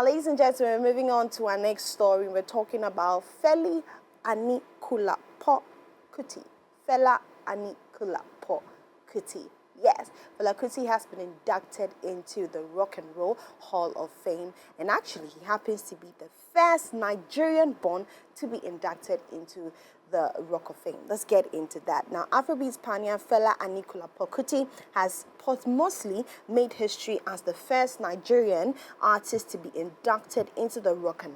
Now, ladies and gentlemen, moving on to our next story, we're talking about Fela Anikulapo-Kuti. Fela Anikulapo-Kuti. Yes, Fela Kuti has been inducted into the Rock and Roll Hall of Fame, and actually he happens to be the first Nigerian born to be inducted into the Rock of Fame. Let's get into that. Now, Afrobeat's pioneer Fela Anikulapo-Kuti has posthumously made history as the first Nigerian artist to be inducted into the Rock and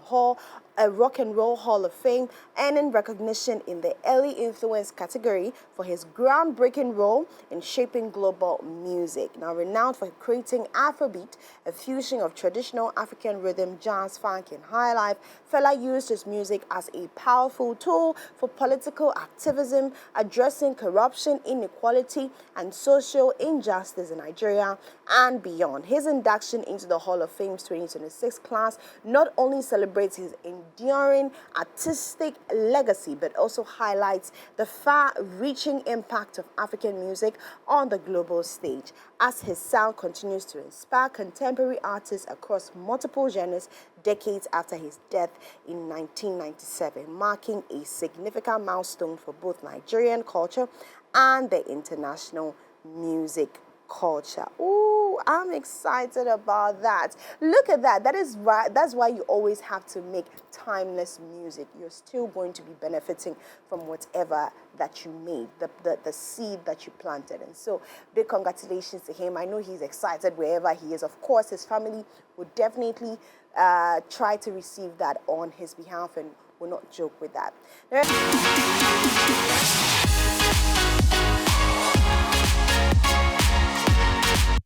Roll Hall of Fame, earning recognition in the early influence category for his groundbreaking role in shaping global music. Now, renowned for creating Afrobeat, a fusion of traditional African rhythm, jazz, funk, and highlife, Fela used his music as a powerful tool for political activism, addressing corruption, inequality, and social injustice in Nigeria and beyond. His induction into the Hall of Fame's 2026 class not only celebrates his enduring artistic legacy, but also highlights the far-reaching impact of African music on the global stage, as his sound continues to inspire contemporary artists across multiple genres decades after his death in 1997, marking a significant milestone for both Nigerian culture and the international music culture. Ooh, I'm excited about that. Look at that. That's why you always have to make timeless music. You're still going to be benefiting from whatever that you made, the seed that you planted. And so big congratulations to him. I know he's excited wherever he is. Of course, his family would definitely try to receive that on his behalf and will not joke with that.